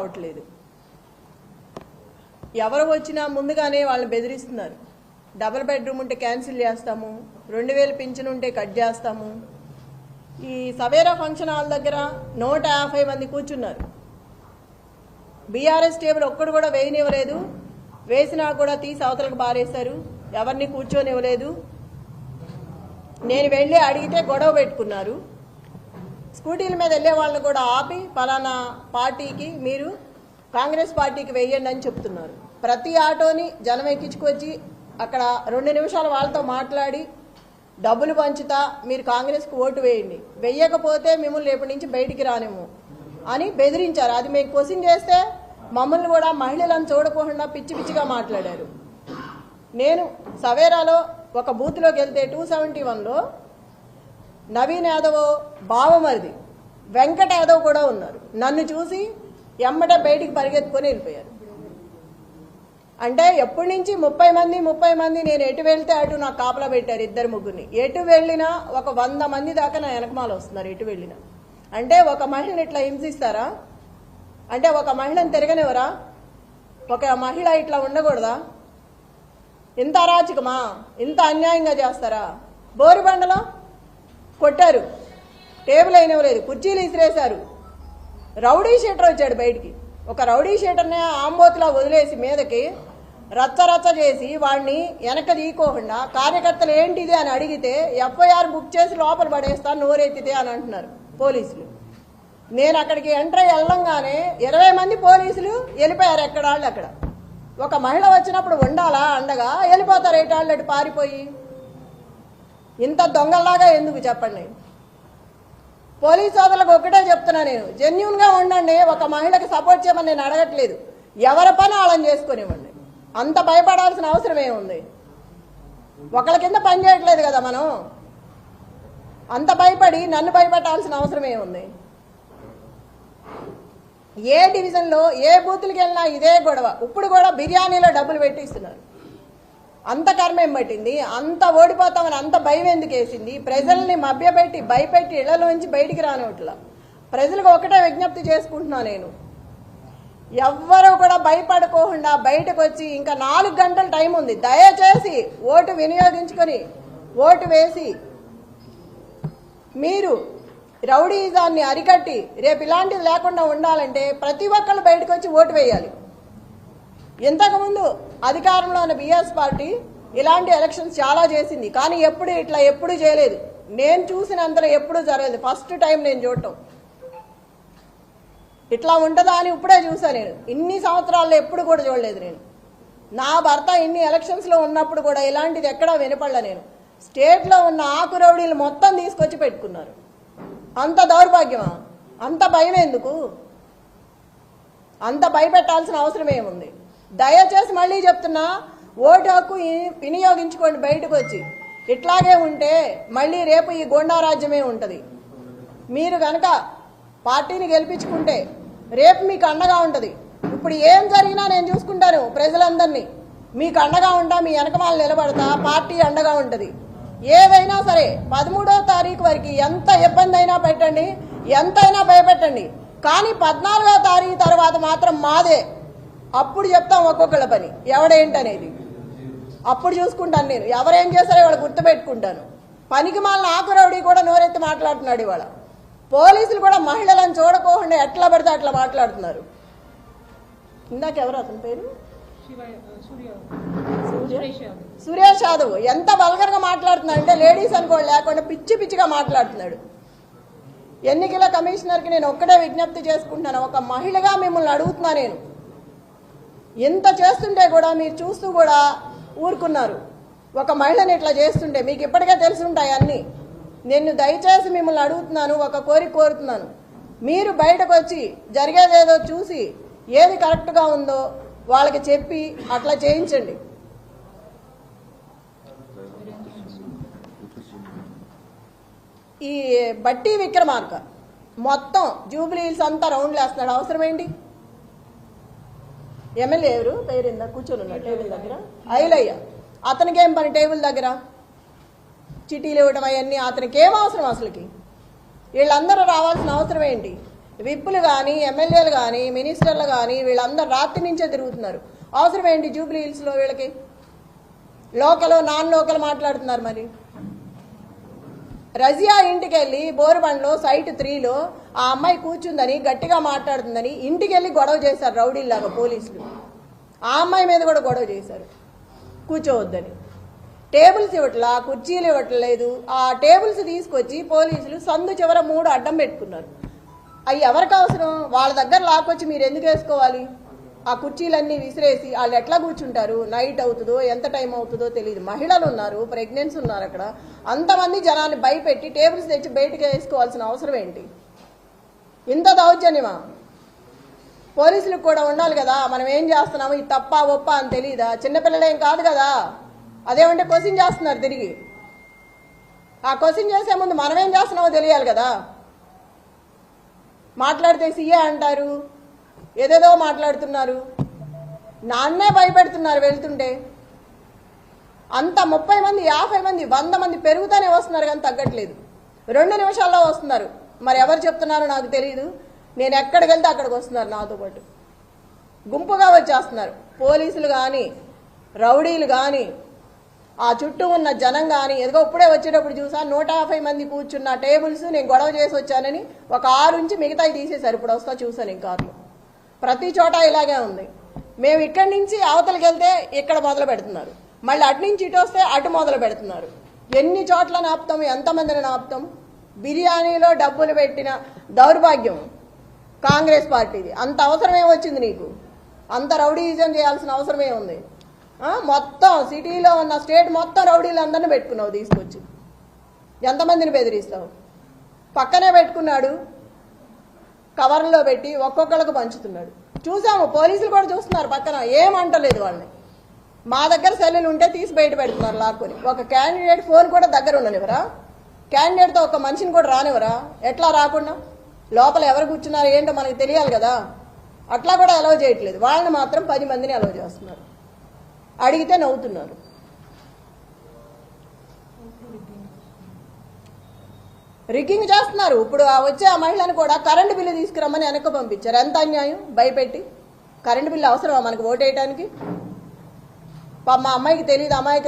రావట్లేదు. ఎవరు వచ్చినా ముందుగానే వాళ్ళని బెదిరిస్తున్నారు. డబుల్ బెడ్రూమ్ ఉంటే క్యాన్సిల్ చేస్తాము, 2000 పింఛన్ ఉంటే కట్ చేస్తాము. ఈ సవేరా ఫంక్షన్ హాల్ దగ్గర 150 మంది కూర్చున్నారు. బీఆర్ఎస్ టేబుల్ ఒక్కడు కూడా వేయనివ్వలేదు. వేసినా కూడా తీసి అవతలకు బారేశారు. ఎవరిని కూర్చొనివ్వలేదు. నేను వెళ్ళి అడిగితే గొడవ పెట్టుకున్నారు. స్కూటీల మీద వెళ్ళే వాళ్ళని కూడా ఆపి ఫలానా పార్టీకి మీరు కాంగ్రెస్ పార్టీకి వేయండి అని చెప్తున్నారు. ప్రతి ఆటోని జనం ఎక్కించుకొచ్చి అక్కడ 2 నిమిషాలు వాళ్ళతో మాట్లాడి డబ్బులు పంచుతా మీరు కాంగ్రెస్కి ఓటు వేయండి, వెయ్యకపోతే మిమ్మల్ని రేపటి నుంచి బయటికి రానేమో అని బెదిరించారు. అది మేము క్వశ్చన్ చేస్తే మమ్మల్ని కూడా మహిళలను చూడకుండా పిచ్చి పిచ్చిగా మాట్లాడారు. నేను సవేరాలో ఒక బూత్లోకి వెళ్తే 271లో నవీన్ యాదవ్ బావమరిది వెంకట యాదవ్ కూడా ఉన్నారు. నన్ను చూసి ఎమ్మటే బయటికి పరిగెత్తుకొని వెళ్ళిపోయారు. అంటే ఎప్పటి నుంచి 30 మంది నేను ఎటు వెళ్తే అటు నాకు కాపలా పెట్టారు. 2-3 ఎటు వెళ్ళినా ఒక 100 మంది దాకా నా వెనకమాల వస్తున్నారు. ఎటు వెళ్ళినా అంటే ఒక మహిళని ఇట్లా హింసిస్తారా? అంటే ఒక మహిళను తిరగనివరా? ఒక మహిళ ఇట్లా ఉండకూడదా? ఇంత అరాచకమా? ఇంత అన్యాయంగా చేస్తారా? బోరుబండలో కొట్టారు, టేబుల్ అయినవ్వలేదు, కుర్చీలు ఇసిరేశారు. రౌడీ షీటర్ వచ్చాడు బయటికి. ఒక రౌడీ షీటర్ని ఆంబోతులా వదిలేసి మీదకి రచ్చ చేసి వాడిని వెనక తీయకోకుండా కార్యకర్తలు ఏంటిది అని అడిగితే ఎఫ్ఐఆర్ బుక్ చేసి లోపల పడేస్తాను నోరెత్తితే అని అంటున్నారు పోలీసులు. నేను అక్కడికి ఎంటర్ వెళ్ళంగానే 20 మంది పోలీసులు వెళ్ళిపోయారు. ఎక్కడాళ్ళు అక్కడ. ఒక మహిళ వచ్చినప్పుడు ఉండాలా అండగా? వెళ్ళిపోతారు ఏటాళ్ళు అటు పారిపోయి. ఇంత దొంగల్లాగా ఎందుకు చెప్పండి? పోలీసు సోదరులకు ఒకటే చెప్తున్నా, నేను జెన్యూన్గా ఉండండి. ఒక మహిళకి సపోర్ట్ చేయమని నేను అడగట్లేదు. ఎవరి పని వాళ్ళని చేసుకునివ్వండి. అంత భయపడాల్సిన అవసరం ఏముంది? ఒకళ్ళ కింద పని చేయట్లేదు కదా మనం. అంత భయపడి నన్ను భయపెట్టాల్సిన అవసరం ఏముంది? ఏ డివిజన్లో ఏ బూతులకి వెళ్ళినా ఇదే గొడవ. ఇప్పుడు కూడా బిర్యానీలో డబ్బులు పెట్టిస్తున్నారు. అంత కర్మేం పట్టింది? అంత ఓడిపోతామని అంత భయం ఎందుకు వేసింది? ప్రజల్ని మభ్యపెట్టి భయపెట్టి ఇళ్లలోంచి బయటికి రానివట్లా. ప్రజలకు ఒకటే విజ్ఞప్తి చేసుకుంటున్నా, నేను ఎవ్వరూ కూడా భయపడుకోకుండా బయటకు వచ్చి ఇంకా 4 గంటల టైం ఉంది. దయచేసి ఓటు వినియోగించుకొని ఓటు వేసి మీరు రౌడీజాన్ని అరికట్టి రేపు ఇలాంటిది లేకుండా ఉండాలంటే ప్రతి ఒక్కళ్ళు బయటకు వచ్చి ఓటు వేయాలి. ఇంతకుముందు అధికారంలో ఉన్న బీఆర్ఎస్ పార్టీ ఇలాంటి ఎలక్షన్స్ చాలా చేసింది, కానీ ఎప్పుడు చేయలేదు. నేను చూసినంతలో ఎప్పుడూ జరగలేదు. ఫస్ట్ టైం నేను చూడటం. ఇట్లా ఉంటుందా అని ఇప్పుడే చూసాను. నేను ఇన్ని సంవత్సరాల్లో ఎప్పుడు కూడా చూడలేదు. నేను నా భర్త ఇన్ని ఎలక్షన్స్లో ఉన్నప్పుడు కూడా ఇలాంటిది ఎక్కడా వినపడలే. నేను స్టేట్లో ఉన్న ఆకు రౌడీలు మొత్తం తీసుకొచ్చి పెట్టుకున్నారు. అంత దౌర్భాగ్యమా? అంత భయం ఎందుకు? అంత భయపెట్టాల్సిన అవసరం ఏముంది? దయచేసి మళ్ళీ చెప్తున్నా, ఓటు హక్కు వినియోగించుకోండి బయటకు వచ్చి. ఇట్లాగే ఉంటే మళ్ళీ రేపు ఈ గోండారాజ్యమే ఉంటుంది. మీరు కనుక పార్టీని గెలిపించుకుంటే రేపు మీకు అండగా ఉంటుంది. ఇప్పుడు ఏం జరిగినా నేను చూసుకుంటాను. ప్రజలందరినీ మీకు అండగా ఉంటా, మీ వెనకమాల నిలబడతా, పార్టీ అండగా ఉంటుంది. ఏదైనా సరే 13వ తారీఖు వరకు ఎంత ఇబ్బంది అయినా పెట్టండి, ఎంతైనా భయపెట్టండి, కానీ 14వ తారీఖు తర్వాత మాత్రం మాదే. అప్పుడు చెప్తాం ఒక్కొక్కళ్ళ పని ఎవడేంటనేది. అప్పుడు చూసుకుంటాను. నేను ఎవరేం చేశారో ఇవాళ గుర్తుపెట్టుకుంటాను. పనికి మాలిన ఆకురౌడి కూడా నోరెత్తి మాట్లాడుతున్నాడు. ఇవాళ పోలీసులు కూడా మహిళలను చూడకోకుండా ఎట్లా పడితే అట్లా మాట్లాడుతున్నారు. ఇందాక ఎవరు అతని పేరు? సురేష్ యాదవ్ ఎంత వల్గర్గా మాట్లాడుతున్నాడు అంటే లేడీస్ అనుకోండి లేకుండా పిచ్చి పిచ్చిగా మాట్లాడుతున్నాడు. ఎన్నికల కమిషనర్కి నేను ఒక్కడే విజ్ఞప్తి చేసుకుంటున్నాను. ఒక మహిళగా మిమ్మల్ని అడుగుతున్నా, నేను ఎంత చేస్తుంటే కూడా మీరు చూస్తూ కూడా ఊరుకున్నారు. ఒక మహిళని ఇట్లా చేస్తుంటే మీకు ఇప్పటికే తెలుసుంటాయి అన్నీ. నేను దయచేసి మిమ్మల్ని అడుగుతున్నాను, ఒక కోరుతున్నాను. మీరు బయటకు వచ్చి జరిగేదేదో చూసి ఏది కరెక్ట్గా ఉందో వాళ్ళకి చెప్పి అట్లా చేయించండి. ఈ బట్టి విక్రమార్క మొత్తం జూబ్లీ హిల్స్ అంతా రౌండ్లు వేస్తున్నాడు. అవసరం ఏంటి? ఎమ్మెల్యే ఎవరు పేరిందా కూర్చొని ఉన్నాడు టేబుల్ దగ్గర? ఐలయ్య. అతనికి ఏం పని టేబుల్ దగ్గర? చిటీలు ఇవ్వడం అవన్నీ అతనికి ఏం అవసరం? అసలుకి వీళ్ళందరూ రావాల్సిన అవసరం ఏంటి? విప్పులు కానీ ఎమ్మెల్యేలు కానీ మినిస్టర్లు కానీ వీళ్ళందరూ రాత్రి నుంచే తిరుగుతున్నారు. అవసరం ఏంటి జూబ్లీ హిల్స్లో వీళ్ళకి? లోకల్ నాన్ లోకల్ మాట్లాడుతున్నారు. మరి రజియా ఇంటికి వెళ్ళి బోరుబండ్లో సైట్ 3లో ఆ అమ్మాయి కూర్చుందని గట్టిగా మాట్లాడుతుందని ఇంటికి వెళ్ళి గొడవ చేశారు రౌడీల్లాగా పోలీసులు. ఆ అమ్మాయి మీద కూడా గొడవ చేశారు కూర్చోవద్దని. టేబుల్స్ ఇవ్వట్లా, కుర్చీలు ఇవ్వట్లేదు. ఆ టేబుల్స్ తీసుకొచ్చి పోలీసులు సందు చివర 3 అడ్డం పెట్టుకున్నారు. అవి ఎవరికి అవసరం? వాళ్ళ దగ్గర లాక్కొచ్చి మీరు ఎందుకు వేసుకోవాలి? ఆ కుర్చీలన్నీ విసిరేసి వాళ్ళు ఎట్లా కూర్చుంటారు? నైట్ అవుతుందో ఎంత టైం అవుతుందో తెలియదు. మహిళలు ఉన్నారు, ప్రెగ్నెన్సీ ఉన్నారు. అక్కడ అంతమంది జనాన్ని భయపెట్టి టేబుల్స్ తెచ్చి బయటకు వేసుకోవాల్సిన అవసరం ఏంటి? ఇంత దౌర్జన్యమా? పోలీసులకు కూడా ఉండాలి కదా, మనం ఏం చేస్తున్నాము, ఇది తప్ప ఒప్ప అని తెలియదా? చిన్నపిల్లలేం కాదు కదా. అదేమంటే క్వశ్చన్ చేస్తున్నారు తిరిగి. ఆ క్వశ్చన్ చేసే ముందు మనం ఏం చేస్తున్నామో తెలియాలి కదా. మాట్లాడితే సీఏ అంటారు, ఏదేదో మాట్లాడుతున్నారు. నాన్నే భయపెడుతున్నారు వెళ్తుంటే. అంత 30 మంది 50 మంది 100 మంది పెరుగుతానే వస్తున్నారు కానీ తగ్గట్లేదు. 2 నిమిషాల్లో వస్తున్నారు. మరి ఎవరు చెప్తున్నారో నాకు తెలియదు. నేను ఎక్కడికి వెళ్తే అక్కడికి వస్తున్నారు నాతో పాటు. గుంపుగా వచ్చేస్తున్నారు. పోలీసులు కానీ రౌడీలు కానీ ఆ చుట్టూ ఉన్న జనం కానీ. ఎదుగో ఇప్పుడే వచ్చేటప్పుడు చూసా 150 మంది కూర్చున్న టేబుల్స్ నేను గొడవ చేసి వచ్చానని ఒక 6 నుంచి మిగతాయి తీసేశారు. ఇప్పుడు వస్తా చూసాను ఈ కార్లో. ప్రతి చోట ఇలాగే ఉంది. మేము ఇక్కడి నుంచి అవతలకి వెళ్తే ఇక్కడ మొదలు పెడుతున్నారు, మళ్ళీ అటు నుంచి ఇటు వస్తే అటు మొదలు పెడుతున్నారు. ఎన్ని చోట్ల నాపుతాం, ఎంతమందిని నాపుతాం? బిర్యానీలో డబ్బులు పెట్టిన దౌర్భాగ్యం కాంగ్రెస్ పార్టీది. అంత అవసరమే వచ్చింది నీకు? అంత రౌడీయిజం చేయాల్సిన అవసరమే ఉంది? మొత్తం సిటీలో ఉన్న స్టేట్ మొత్తం రౌడీలందరినీ పెట్టుకున్నావు తీసుకొచ్చి. ఎంతమందిని బెదిరిస్తావు? పక్కనే పెట్టుకున్నాడు, కవర్లో పెట్టి ఒక్కొక్కళ్ళకు పంచుతున్నాడు. చూసాము, పోలీసులు కూడా చూస్తున్నారు పక్కన, ఏమంటలేదు వాళ్ళని. మా దగ్గర సెల్లులు ఉంటే తీసి బయట పెడుతున్నారు లాక్కొని. ఒక క్యాండిడేట్ ఫోన్ కూడా దగ్గర ఉండనివరా? క్యాండిడేట్తో ఒక మనిషిని కూడా రానివరా? ఎట్లా రాకుండా? లోపల ఎవరు కూర్చున్నారు ఏంటో మనకు తెలియాలి కదా. అట్లా కూడా అలౌ చేయట్లేదు. వాళ్ళని మాత్రం 10 మందిని అలౌ చేస్తున్నారు. అడిగితే నవ్వుతున్నారు. రిగ్గింగ్ చేస్తున్నారు. ఇప్పుడు వచ్చే ఆ మహిళను కూడా కరెంటు బిల్లు తీసుకురమ్మని వెనక్కి పంపించారు. ఎంత అన్యాయం! భయపెట్టి. కరెంటు బిల్లు అవసరమా మనకు ఓటేయడానికి? మా అమ్మాయికి తెలియదు, అమ్మాయికి